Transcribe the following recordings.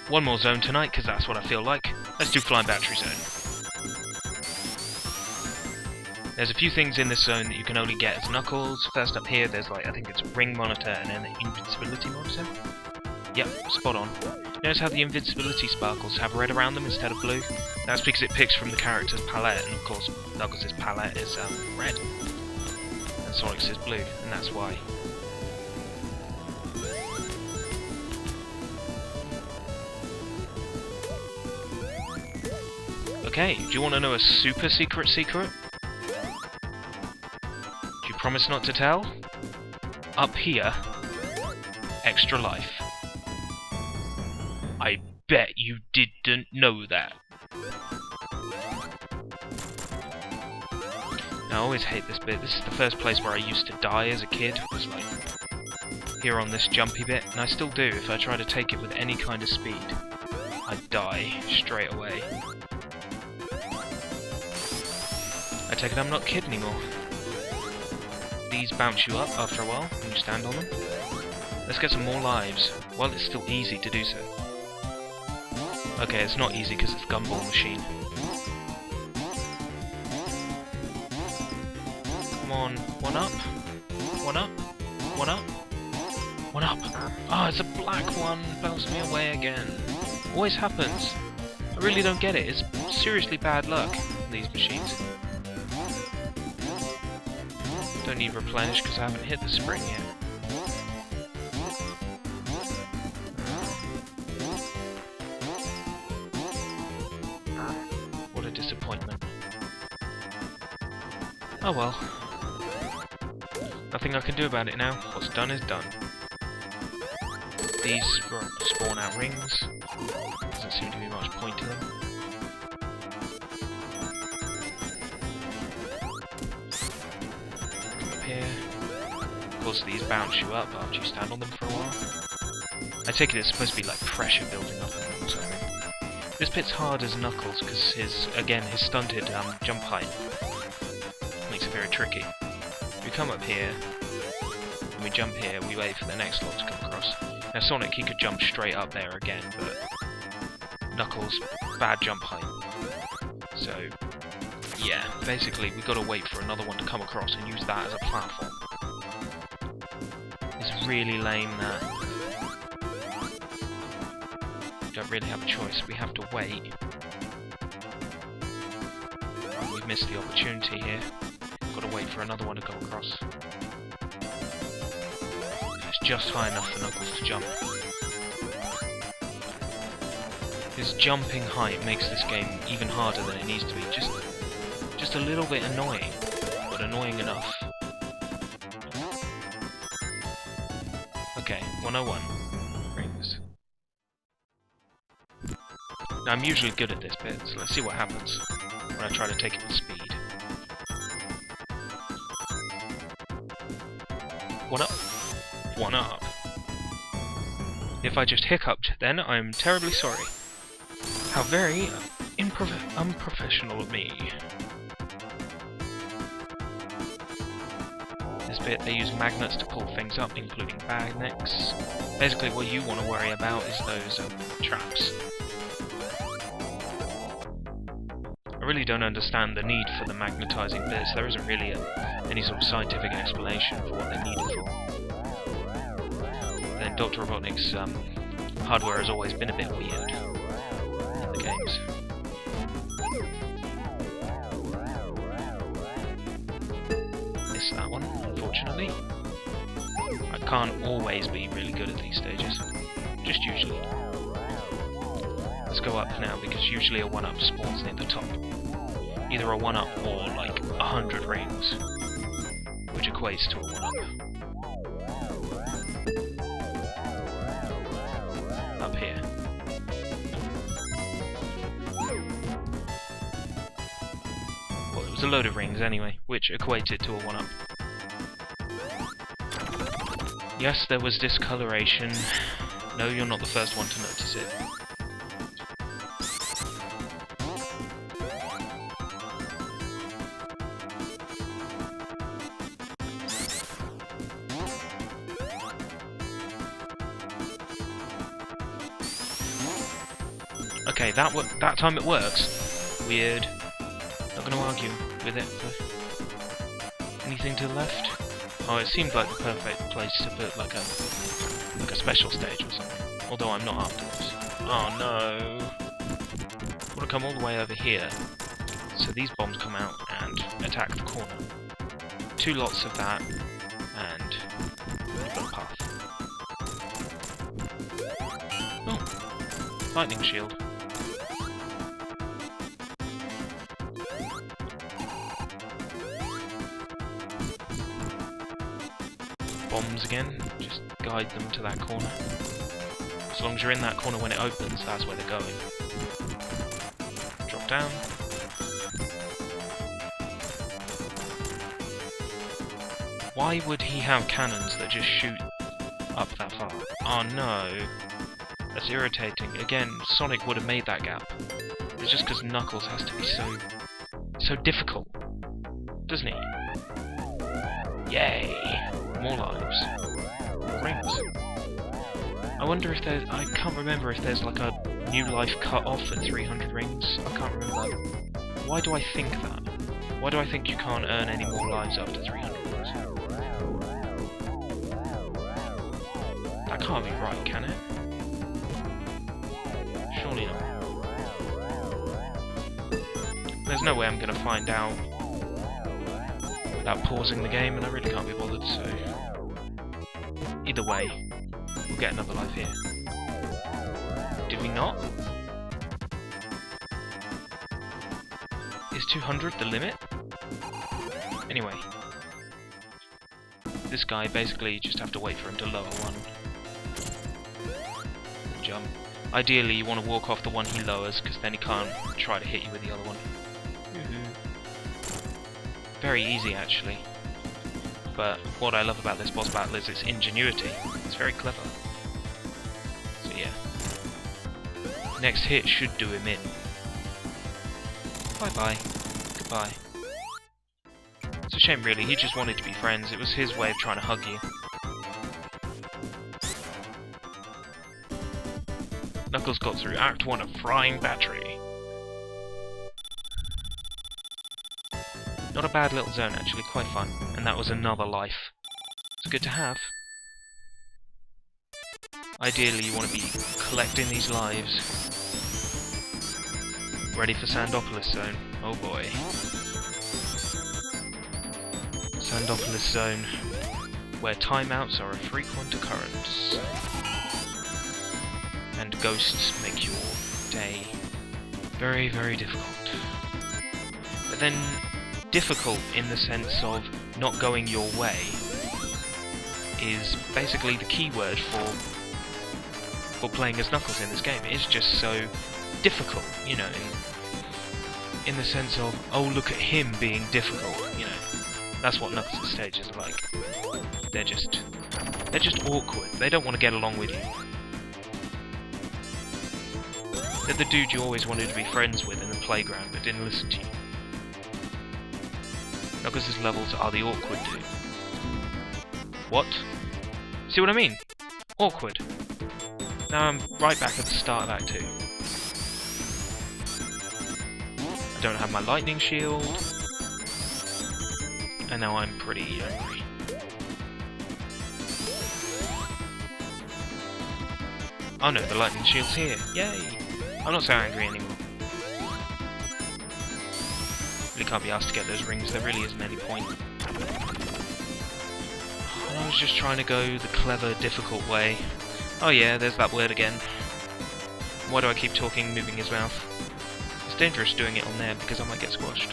One more zone tonight, because that's what I feel like. Let's do Flying Battery Zone. There's a few things in this zone that you can only get as Knuckles. First up here, there's like, I think it's a ring monitor and then an invincibility monitor. Yep, spot on. Notice how the invincibility sparkles have red around them instead of blue? That's because it picks from the character's palette, and of course Knuckles' palette is red, and Sonic's is blue, and that's why. Okay, do you want to know a super secret? Do you promise not to tell? Up here, extra life. I bet you didn't know that. Now, I always hate this bit. This is the first place where I used to die as a kid. Was like here on this jumpy bit, and I still do. If I try to take it with any kind of speed, I die straight away. I take it I'm not kid anymore. These bounce you up after a while when you stand on them. Let's get some more lives, while it's still easy to do so. Okay, it's not easy because it's Gumball Machine. Come on, one up, one up, one up, one up. Ah, it's a black one, bounced me away again. Always happens. I really don't get it, it's seriously bad luck, these machines. Don't need replenish because I haven't hit the spring yet. What a disappointment. Oh well. Nothing I can do about it now. What's done is done. These spawn out rings. Doesn't seem to be much point to them. Of course, these bounce you up after you stand on them for a while. I take it it's supposed to be like pressure building up on them or something. This bit's hard as Knuckles because his stunted jump height makes it very tricky. We come up here, and we jump here, we wait for the next log to come across. Now Sonic, he could jump straight up there again, but Knuckles, bad jump height. So, yeah, basically we gotta wait for another one to come across and use that as a platform. It's really lame that. We don't really have a choice, we have to wait. Oh, we've missed the opportunity here. Gotta wait for another one to go across. It's just high enough for Knuckles to jump. His jumping height makes this game even harder than it needs to be. Just a little bit annoying, but annoying enough. Okay, 101. Rings. Now I'm usually good at this bit, so let's see what happens when I try to take it with speed. One up. One up. If I just hiccuped, then I'm terribly sorry. How very unprofessional of me. This bit, they use magnets to pull things up, including magnets. Basically, what you want to worry about is those traps. I really don't understand the need for the magnetizing bits. There isn't really any sort of scientific explanation for what they need it for. Then Dr. Robotnik's hardware has always been a bit weird in the games. Missed that one, unfortunately. I can't always be really good at these stages, just usually. Let's go up now, because usually a 1-up spawns near the top. Either a 1-up or like 100 rings, which equates to a 1-up. Up here. Well, it was a load of rings anyway, which equated to a 1-up. Yes, there was discoloration. No, you're not the first one to notice it. Okay, that time it works. Weird. Not gonna argue with it, though. Anything to the left? Oh, it seemed like the perfect place to put like a special stage or something. Although I'm not afterwards. Oh no! I want to come all the way over here, so these bombs come out and attack the corner. 2 lots of that, and you've got a path. Oh, lightning shield. Bombs again, just guide them to that corner. As long as you're in that corner when it opens, that's where they're going. Drop down. Why would he have cannons that just shoot up that far? Oh no. That's irritating. Again, Sonic would have made that gap. It's just because Knuckles has to be so difficult, doesn't he? Yay! More lives. Rings. I wonder if there's... I can't remember if there's like a new life cut off at 300 rings. I can't remember. Why do I think that? Why do I think you can't earn any more lives after 300 rings? That can't be right, can it? Surely not. There's no way I'm going to find out without pausing the game, and I really can't be bothered, so... Either way, we'll get another life here. Did we not? Is 200 the limit? Anyway. This guy, basically, you just have to wait for him to lower one. Jump. Ideally, you want to walk off the one he lowers, because then he can't try to hit you with the other one. Very easy, actually. But what I love about this boss battle is its ingenuity. It's very clever. So yeah. Next hit should do him in. Bye-bye. Goodbye. It's a shame, really. He just wanted to be friends. It was his way of trying to hug you. Knuckles got through Act 1 of Frying Battery. Not a bad little zone, actually, quite fun. And that was another life. It's good to have. Ideally, you want to be collecting these lives. Ready for Sandopolis Zone. Oh boy. Sandopolis Zone, where timeouts are a frequent occurrence. And ghosts make your day very, very difficult. But then, difficult in the sense of not going your way is basically the keyword for playing as Knuckles in this game. It's just so difficult, you know, in the sense of, oh, look at him being difficult, you know. That's what Knuckles' stages are like. They're just awkward. They don't want to get along with you. They're the dude you always wanted to be friends with in the playground but didn't listen to you. Knuckles' levels are the awkward dude. What? See what I mean? Awkward. Now I'm right back at the start of Act 2. I don't have my lightning shield. And now I'm pretty angry. Oh no, the lightning shield's here. Yay! I'm not so angry anymore. Really can't be asked to get those rings, there really isn't any point. And I was just trying to go the clever, difficult way. Oh yeah, there's that word again. Why do I keep talking, moving his mouth? It's dangerous doing it on there because I might get squashed.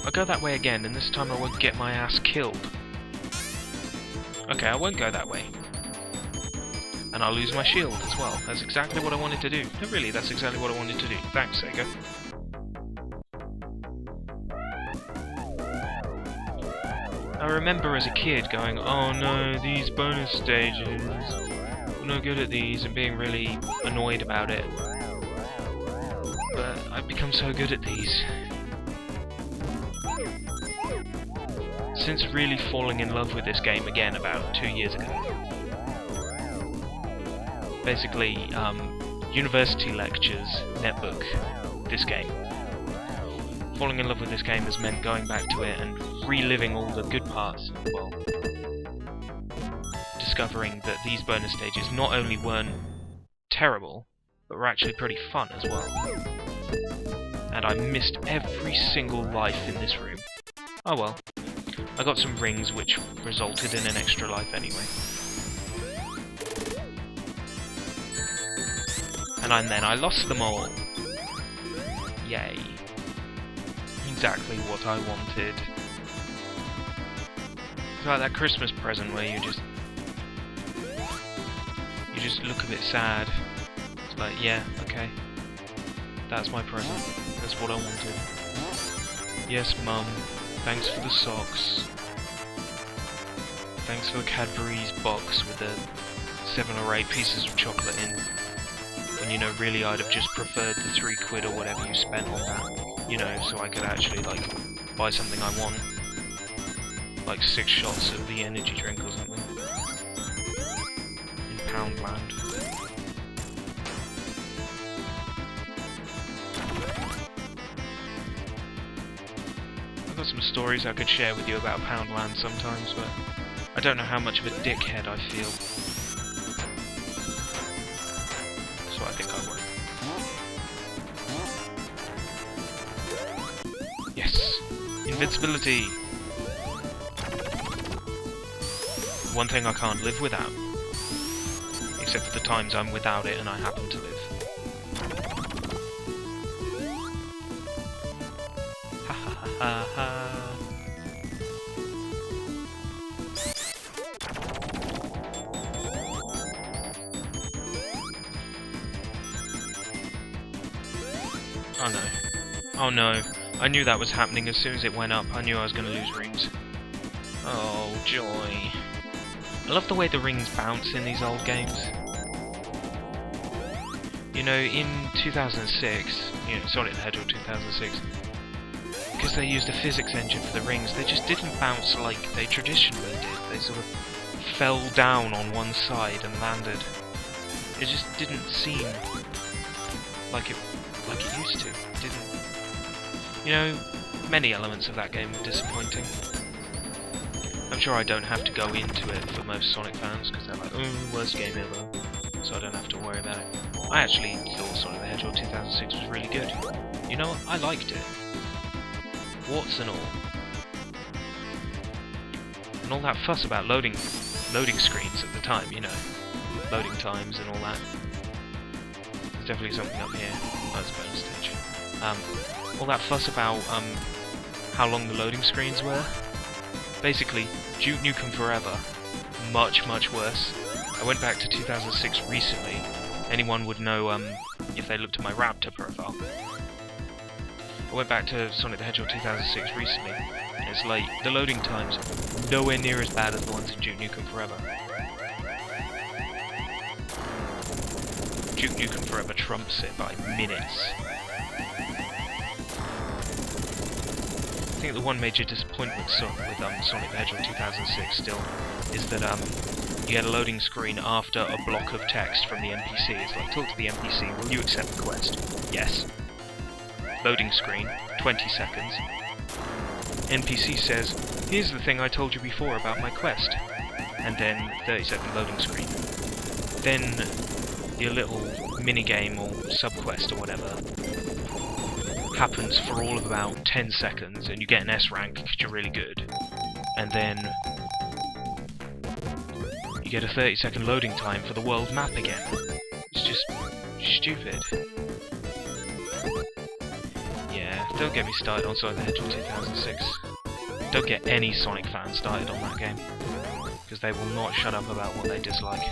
I'll go that way again, and this time I won't get my ass killed. Okay, I won't go that way. And I'll lose my shield as well. That's exactly what I wanted to do. No, really, that's exactly what I wanted to do. Thanks, Sega. I remember as a kid going, oh no, these bonus stages, I'm no good at these, and being really annoyed about it. But I've become so good at these. Since really falling in love with this game again about 2 years ago. basically university lectures netbook this game. Falling in love with this game has meant going back to it and reliving all the good parts. Well, discovering that these bonus stages not only weren't terrible, but were actually pretty fun as well. And I missed every single life in this room. Oh well. I got some rings which resulted in an extra life anyway. And then I lost them all. Yay. Exactly what I wanted. It's like that Christmas present where you just look a bit sad. It's like, yeah, okay. That's my present. That's what I wanted. Yes, Mum. Thanks for the socks. Thanks for the Cadbury's box with the 7 or 8 pieces of chocolate in. When, you know, really I'd have just preferred the £3 or whatever you spent on that. You know, so I could actually, like, buy something I want. Like 6 shots of the energy drink or something. In Poundland. I've got some stories I could share with you about Poundland sometimes, but I don't know how much of a dickhead I feel. So I think I won't. Yes! Invincibility! One thing I can't live without. Except for the times I'm without it and I happen to live. Ha ha ha ha ha. Oh no. Oh no. I knew that was happening as soon as it went up. I knew I was going to lose rings. Oh, joy. I love the way the rings bounce in these old games. You know, in 2006, you know, Sonic the Hedgehog 2006, because they used a physics engine for the rings, they just didn't bounce like they traditionally did. They sort of fell down on one side and landed. It just didn't seem like it used to. It didn't. You know, many elements of that game were disappointing. I'm sure I don't have to go into it for most Sonic fans, because they're like, oh, worst game ever, so I don't have to worry about it. I actually thought Sonic the Hedgehog 2006 was really good. You know what? I liked it. Warts and all. And all that fuss about loading screens at the time, you know. Loading times and all that. There's definitely something up here. Oh, that's a bonus stage. All that fuss about how long the loading screens were. Basically, Duke Nukem Forever, much, much worse. I went back to 2006 recently. Anyone would know if they looked at my Raptor profile. I went back to Sonic the Hedgehog 2006 recently. It's like, the loading times nowhere near as bad as the ones in Duke Nukem Forever. Duke Nukem Forever trumps it by minutes. I think the one major disappointment with Sonic the Hedgehog 2006 still is that you get a loading screen after a block of text from the NPC. It's like, talk to the NPC, will you accept the quest? Yes. Loading screen, 20 seconds. NPC says, here's the thing I told you before about my quest. And then 30-second loading screen. Then your little minigame or sub-quest or whatever happens for all of about 10 seconds and you get an S rank because you're really good. And then you get a 30-second loading time for the world map again. It's just stupid. Yeah, don't get me started on Sonic the Hedgehog 2006. Don't get any Sonic fans started on that game, because they will not shut up about what they dislike.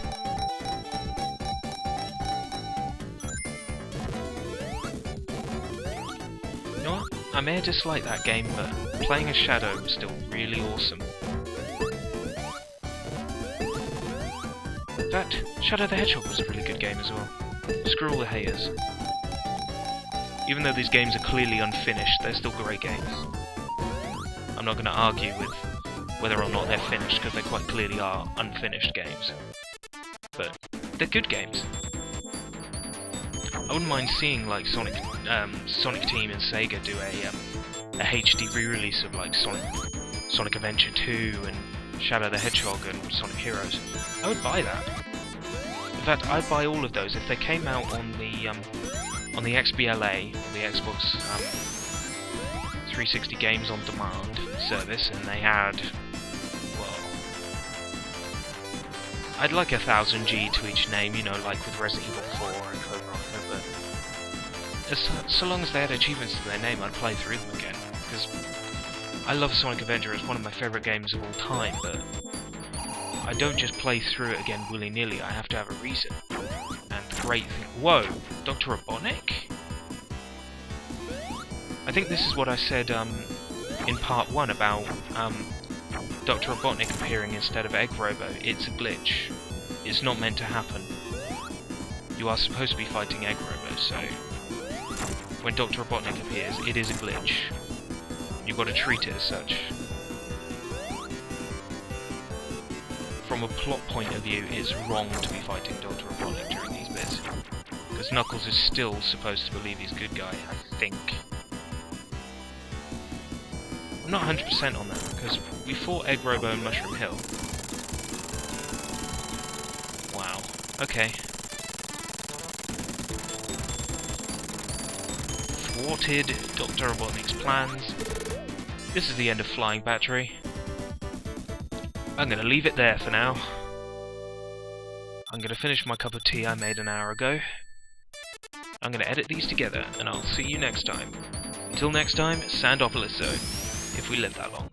You know what? I may have disliked that game, but playing as Shadow was still really awesome. In fact, Shadow the Hedgehog was a really good game as well. Screw all the haters. Even though these games are clearly unfinished, they're still great games. I'm not going to argue with whether or not they're finished, because they quite clearly are unfinished games. But they're good games. I wouldn't mind seeing like Sonic Team and Sega do a HD re-release of like Sonic Adventure 2 and Shadow the Hedgehog and Sonic Heroes. I would buy that. In fact, I'd buy all of those if they came out on the XBLA, the Xbox 360 Games on Demand service, and they had, well, I'd like 1000G to each name, you know, like with Resident Evil 4 and Code Veronica, but so long as they had achievements to their name, I'd play through them again, because I love Sonic Adventure. It's one of my favourite games of all time, but I don't just play through it again willy-nilly. I have to have a reason. And the great thing... Whoa! Dr. Robotnik? I think this is what I said in part 1 about Dr. Robotnik appearing instead of Egg Robo. It's a glitch. It's not meant to happen. You are supposed to be fighting Egg Robo, so when Dr. Robotnik appears, it is a glitch. You've got to treat it as such. From a plot point of view, it's wrong to be fighting Dr. Robotnik during these bits. Because Knuckles is still supposed to believe he's a good guy, I think. I'm not 100% on that, because we fought Egg Robo and Mushroom Hill. Wow. Okay. Thwarted Dr. Robotnik's plans. This is the end of Flying Battery. I'm going to leave it there for now. I'm going to finish my cup of tea I made an hour ago. I'm going to edit these together, and I'll see you next time. Until next time, Sandopolis, if we live that long.